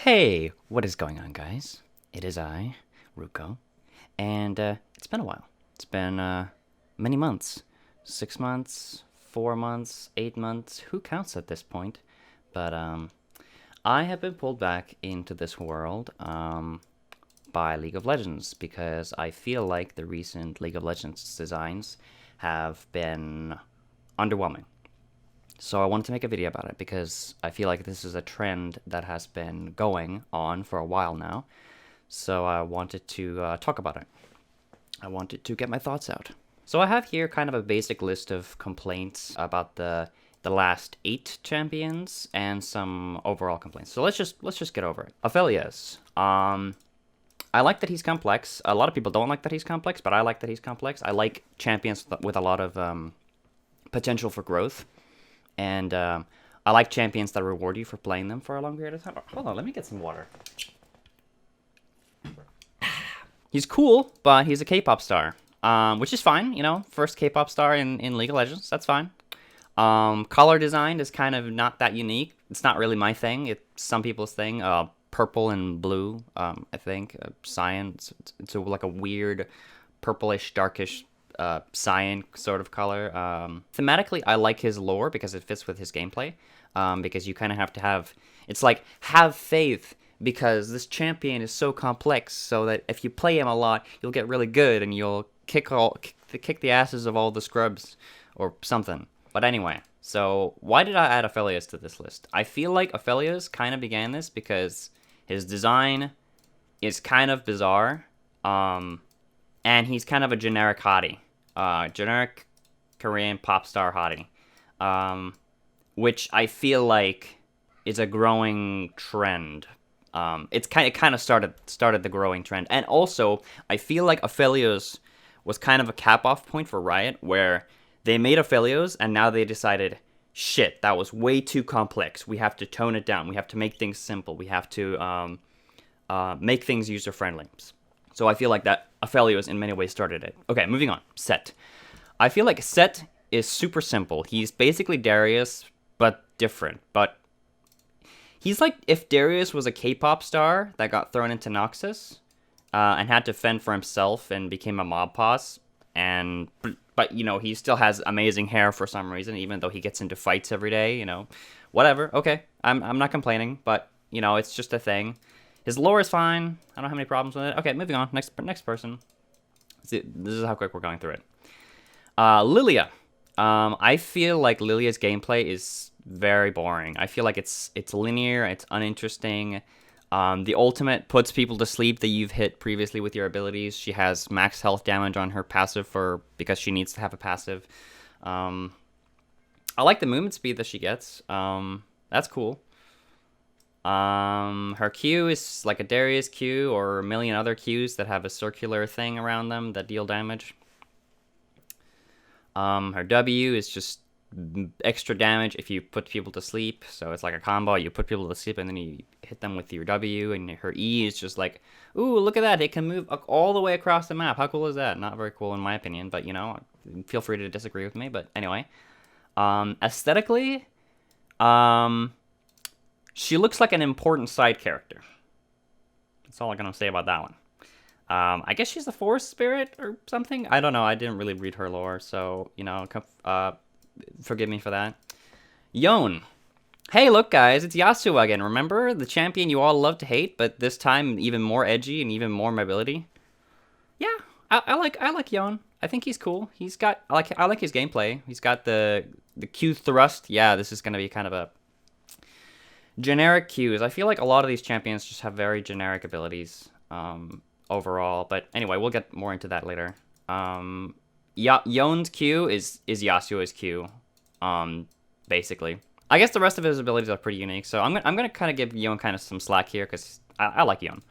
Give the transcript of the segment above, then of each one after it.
Hey, what is going on, guys? It is I, Ruko, and it's been a while. It's been many months. 6 months, 4 months, 8 months, who counts at this point? But I have been pulled back into this world by League of Legends because I feel like the recent League of Legends designs have been underwhelming. So I wanted to make a video about it because I feel like this is a trend that has been going on for a while now. So I wanted to talk about it. I wanted to get my thoughts out. So I have here kind of a basic list of complaints about the last 8 champions and some overall complaints. So let's just get over it. Apollois. I like that he's complex. A lot of people don't like that he's complex, but I like that he's complex. I like champions with a lot of potential for growth. And I like champions that reward you for playing them for a long period of time. Hold on, let me get some water. He's cool, but he's a K-pop star, which is fine. You know, first K-pop star in League of Legends. That's fine. Color design is kind of not that unique. It's not really my thing. It's some people's thing. Purple and blue, I think. Cyan. It's like a weird purplish, darkish cyan sort of color. Thematically, I like his lore because it fits with his gameplay. Because you kind of have to have, it's like, have faith because this champion is so complex so that if you play him a lot, you'll get really good and you'll kick the asses of all the scrubs or something. But anyway, so why did I add Apollois to this list? I feel like Apollois kind of began this because his design is kind of bizarre. And he's kind of a generic hottie. Generic Korean pop star hottie. Which I feel like is a growing trend. It kind of started the growing trend. And also, I feel like Apollois was kind of a cap-off point for Riot, where they made Apollois, and now they decided, shit, that was way too complex. We have to tone it down. We have to make things simple. We have to make things user-friendly. So I feel like that Apollois in many ways started it. Okay, moving on. Sett. I feel like Sett is super simple. He's basically Darius, but different. But he's like if Darius was a K-pop star that got thrown into Noxus and had to fend for himself and became a mob boss. But you know, he still has amazing hair for some reason, even though he gets into fights every day. You know, whatever. Okay, I'm not complaining, but you know, it's just a thing. His lore is fine. I don't have any problems with it. Okay, moving on. Next person. This is how quick we're going through it. Lillia. I feel like Lillia's gameplay is very boring. I feel like it's linear. It's uninteresting. The ultimate puts people to sleep that you've hit previously with your abilities. She has max health damage on her passive because she needs to have a passive. I like the movement speed that she gets. That's cool. Her Q is like a Darius Q or a million other Qs that have a circular thing around them that deal damage. Her W is just extra damage if you put people to sleep. So it's like a combo. You put people to sleep and then you hit them with your W. And her E is just like, ooh, look at that. It can move all the way across the map. How cool is that? Not very cool in my opinion, but you know, feel free to disagree with me. But anyway, aesthetically, she looks like an important side character. That's all I'm going to say about that one. I guess she's a forest spirit or something. I don't know. I didn't really read her lore, so, you know, forgive me for that. Yone. Hey, look, guys. It's Yasuo again. Remember? The champion you all love to hate, but this time even more edgy and even more mobility? Yeah, I like Yone. I think he's cool. I like his gameplay. He's got the Q thrust. Yeah, this is going to be kind of a generic Qs. I feel like a lot of these champions just have very generic abilities overall. But anyway, we'll get more into that later. Yone's Q is Yasuo's Q, basically. I guess the rest of his abilities are pretty unique. So I'm gonna kind of give Yone kind of some slack here because I like Yone.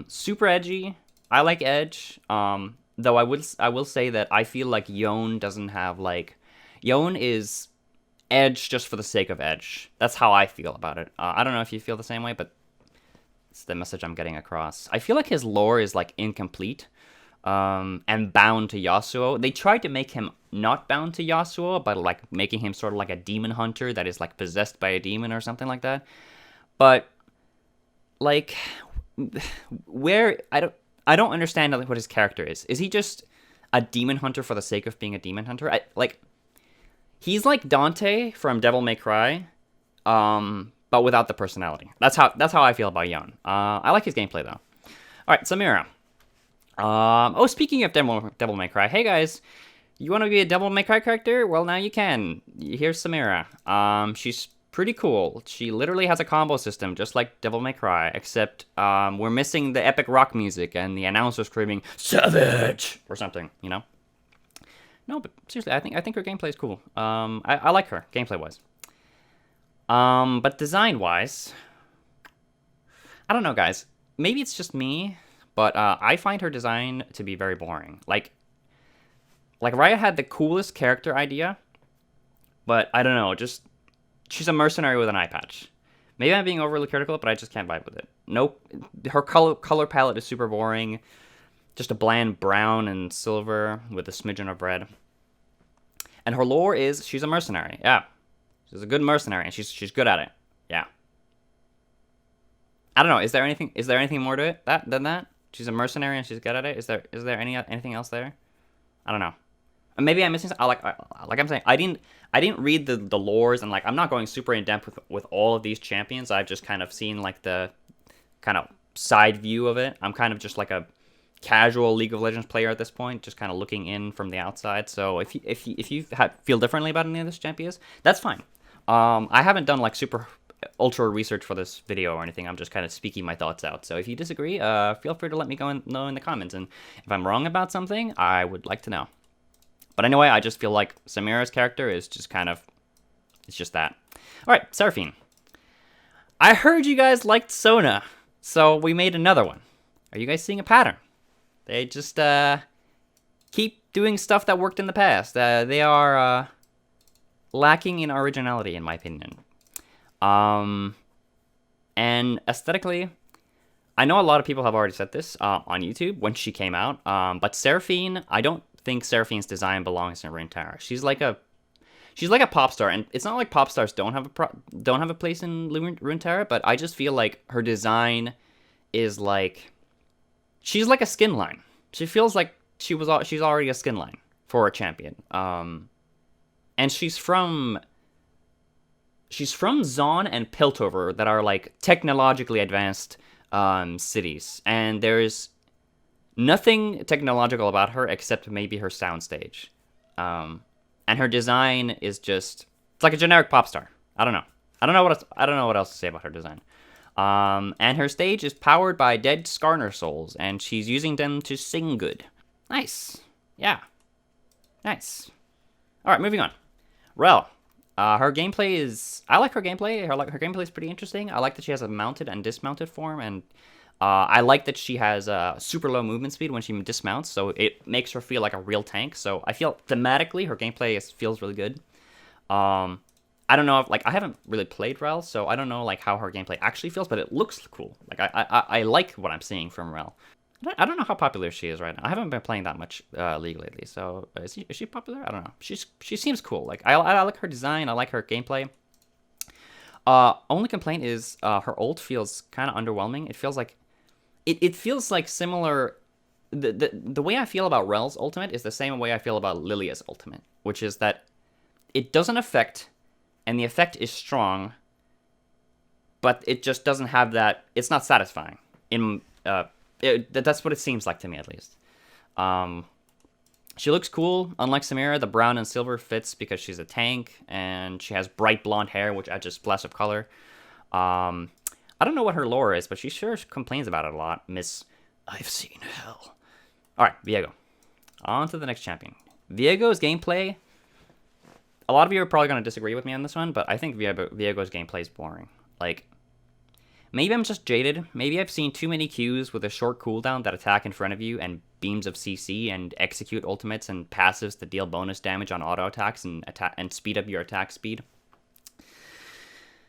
Super edgy. I like edge. Though I will say that I feel like Yone doesn't have like Yone is edge just for the sake of edge. That's how I feel about it. I don't know if you feel the same way, but it's the message I'm getting across. I feel like his lore is like incomplete and bound to Yasuo. They tried to make him not bound to Yasuo, but like making him sort of like a demon hunter that is like possessed by a demon or something like that. But like, where I don't understand like, what his character is. Is he just a demon hunter for the sake of being a demon hunter? He's like Dante from Devil May Cry, but without the personality. That's how I feel about Yone. I like his gameplay though. All right, Samira. Oh, speaking of Devil May Cry, hey guys, you want to be a Devil May Cry character? Well, now you can. Here's Samira. She's pretty cool. She literally has a combo system, just like Devil May Cry, except we're missing the epic rock music and the announcer screaming "Savage" or something, you know? No, but seriously, I think her gameplay is cool. I like her gameplay wise. But design wise, I don't know, guys. Maybe it's just me, but I find her design to be very boring. Like Riot had the coolest character idea, but I don't know, just she's a mercenary with an eye patch. Maybe I'm being overly critical, but I just can't vibe with it. Nope, her color palette is super boring. Just a bland brown and silver with a smidgen of red. And her lore is she's a mercenary. Yeah, she's a good mercenary, and she's good at it. Yeah. I don't know. Is there anything more to it than that? She's a mercenary and she's good at it. Is there anything else there? I don't know. Maybe I'm missing. Like I'm saying, I didn't read the lores, and like I'm not going super in depth with all of these champions. I've just kind of seen like the kind of side view of it. I'm kind of just like a casual League of Legends player at this point, just kind of looking in from the outside. So if you feel differently about any of this champions, that's fine. I haven't done like super ultra research for this video or anything. I'm just kind of speaking my thoughts out. So if you disagree, feel free to let me know in the comments. And if I'm wrong about something, I would like to know. But anyway, I just feel like Samira's character is just kind of, it's just that. All right, Seraphine. I heard you guys liked Sona, so we made another one. Are you guys seeing a pattern? They just keep doing stuff that worked in the past. They are lacking in originality, in my opinion. And aesthetically, I know a lot of people have already said this on YouTube when she came out. But Seraphine, I don't think Seraphine's design belongs in Runeterra. She's like a pop star, and it's not like pop stars don't have a place in Runeterra, but I just feel like her design is like she's like a skin line. She feels like she's already a skin line for a champion. And she's from Zaun and Piltover that are like technologically advanced cities, and there's nothing technological about her except maybe her soundstage. And her design is just, it's like a generic pop star. I don't know what else to say about her design. And her stage is powered by dead Skarner souls, and she's using them to sing good. Nice. Yeah. Nice. All right, moving on. Rel. Her gameplay is, I like her gameplay. Her gameplay is pretty interesting. I like that she has a mounted and dismounted form, and I like that she has super low movement speed when she dismounts, so it makes her feel like a real tank. So I feel thematically her gameplay feels really good. I don't know if, like, I haven't really played Rel, so I don't know like how her gameplay actually feels, but it looks cool. Like I like what I'm seeing from Rel. I don't know how popular she is right now. I haven't been playing that much League lately, so is she popular? I don't know. She seems cool. Like I like her design. I like her gameplay. Only complaint is her ult feels kind of underwhelming. It feels like it feels like similar. The way I feel about Rel's ultimate is the same way I feel about Lillia's ultimate, which is that it doesn't affect, and the effect is strong, but it just doesn't have that. It's not satisfying. That's what it seems like to me, at least. She looks cool. Unlike Samira, the brown and silver fits because she's a tank, and she has bright blonde hair, which adds a splash of color. I don't know what her lore is, but she sure complains about it a lot. Miss, I've seen hell. All right, Viego. On to the next champion. Viego's gameplay. A lot of you are probably going to disagree with me on this one, but I think Viego's gameplay is boring. Like, maybe I'm just jaded. Maybe I've seen too many Qs with a short cooldown that attack in front of you and beams of CC and execute ultimates and passives to deal bonus damage on auto attacks and speed up your attack speed.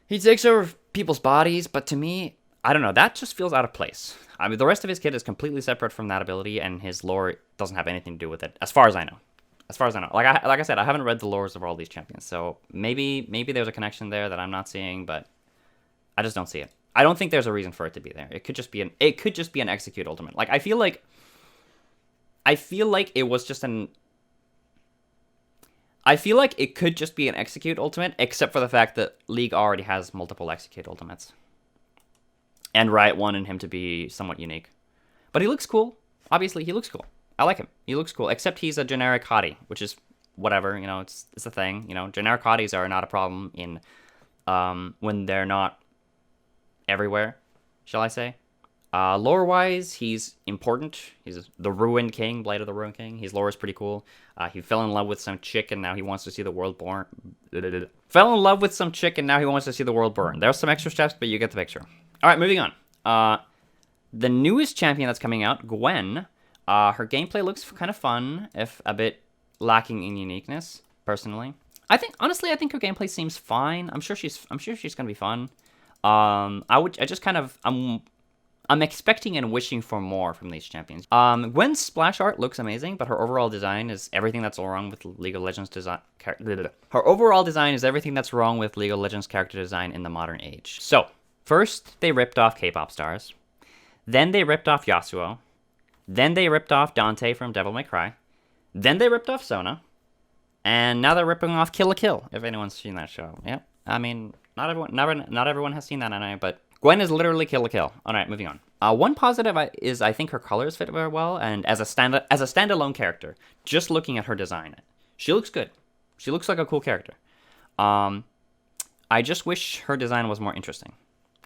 He takes over people's bodies, but to me, I don't know, that just feels out of place. I mean, the rest of his kit is completely separate from that ability, and his lore doesn't have anything to do with it, as far as I know. Like I said, I haven't read the lores of all these champions, so maybe there's a connection there that I'm not seeing, but I just don't see it. I don't think there's a reason for it to be there. It could just be an execute ultimate. Like I feel like it was just an I feel like it could just be an execute ultimate, except for the fact that League already has multiple execute ultimates. And Riot wanted him to be somewhat unique. But he looks cool. Obviously, he looks cool. I like him. He looks cool, except he's a generic hottie, which is whatever, you know, it's a thing. You know, generic hotties are not a problem in when they're not everywhere, shall I say. Lore-wise, he's important. He's the Ruined King, Blade of the Ruined King. His lore is pretty cool. He fell in love with some chick, and now he wants to see the world burn. Fell in love with some chick, and now he wants to see the world burn. There's some extra steps, but you get the picture. All right, moving on. The newest champion that's coming out, Gwen. Her gameplay looks kind of fun, if a bit lacking in uniqueness. Personally, honestly, I think her gameplay seems fine. I'm sure she's gonna be fun. I'm expecting and wishing for more from these champions. Gwen's splash art looks amazing, but her overall design is everything that's wrong with League of Legends design. Her overall design is everything that's wrong with League of Legends character design in the modern age. So, first they ripped off K-pop stars, then they ripped off Yasuo, then they ripped off Dante from Devil May Cry, then they ripped off Sona, and now they're ripping off Kill la Kill. If anyone's seen that show, yeah. I mean, not everyone has seen that anime, but Gwen is literally Kill la Kill. All right, moving on. One positive is I think her colors fit very well, and as a standalone character, just looking at her design, she looks good. She looks like a cool character. I just wish her design was more interesting,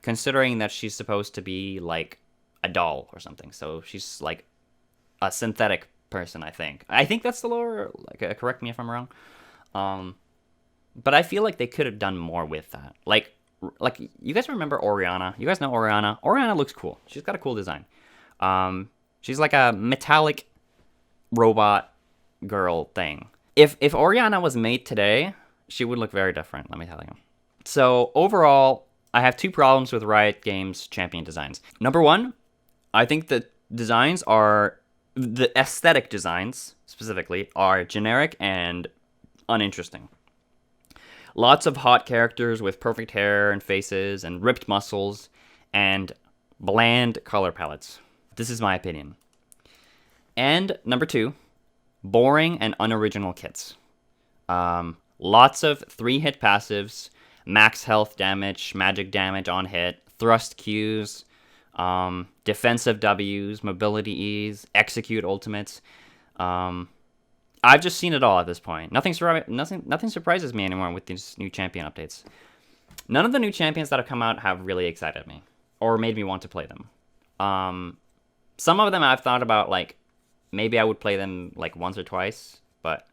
considering that she's supposed to be like a doll or something. So she's like a synthetic person. I think that's the lore. Like, correct me if I'm wrong. But I feel like they could have done more with that. Like you guys remember Oriana? You guys know Oriana? Oriana looks cool. She's got a cool design. She's like a metallic robot girl thing. If Oriana was made today, she would look very different, let me tell you. So overall, I have two problems with Riot Games champion designs. Number one, I think the aesthetic designs, specifically, are generic and uninteresting. Lots of hot characters with perfect hair and faces and ripped muscles and bland color palettes. This is my opinion. And number two, boring and unoriginal kits. Lots of 3-hit passives, max health damage, magic damage on hit, thrust Qs, defensive Ws, mobility E's, execute ultimates. I've just seen it all at this point. Nothing surprises me anymore with these new champion updates. None of the new champions that have come out have really excited me or made me want to play them. Some of them I've thought about, like, maybe I would play them like once or twice, but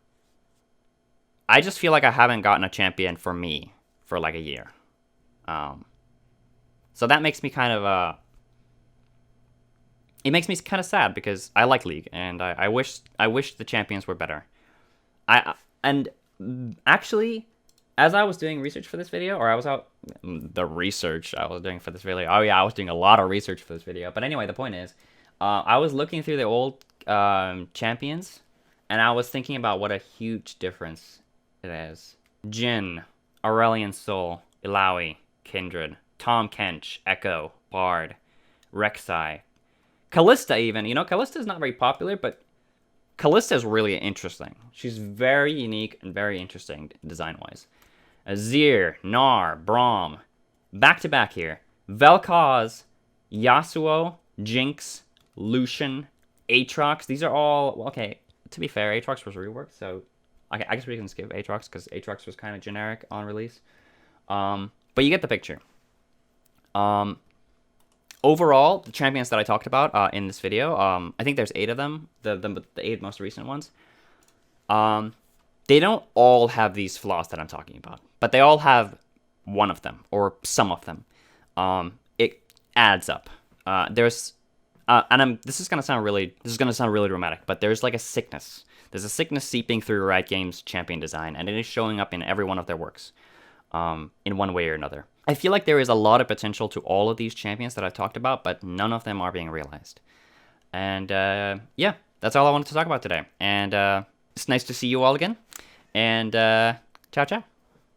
I just feel like I haven't gotten a champion for me for like a year. So that makes me kind of it makes me kind of sad because I like League and I wish the champions were better. And actually, as I was doing research for this video, or I was doing for this video. Oh yeah, I was doing a lot of research for this video. But anyway, the point is, I was looking through the old champions, and I was thinking about what a huge difference it is. Jhin, Aurelion Sol, Illaoi, Kindred, Tahm Kench, Echo, Bard, Rek'Sai, Kalista even. You know, Kalista's not very popular, but Kalista is really interesting. She's very unique and very interesting design-wise. Azir, Gnar, Braum. Back-to-back here. Vel'Koz, Yasuo, Jinx, Lucian, Aatrox. These are all... Well, okay, to be fair, Aatrox was reworked, so... Okay, I guess we can skip Aatrox, because Aatrox was kind of generic on release. But you get the picture. Overall, the champions that I talked about in this video, I think there's 8 of them, the 8 most recent ones. They don't all have these flaws that I'm talking about, but they all have one of them, or some of them. It adds up. This is gonna sound really dramatic, but there's like a sickness. There's a sickness seeping through Riot Games champion design, and it is showing up in every one of their works, in one way or another. I feel like there is a lot of potential to all of these champions that I've talked about, but none of them are being realized. And yeah, that's all I wanted to talk about today. And it's nice to see you all again. And ciao, ciao.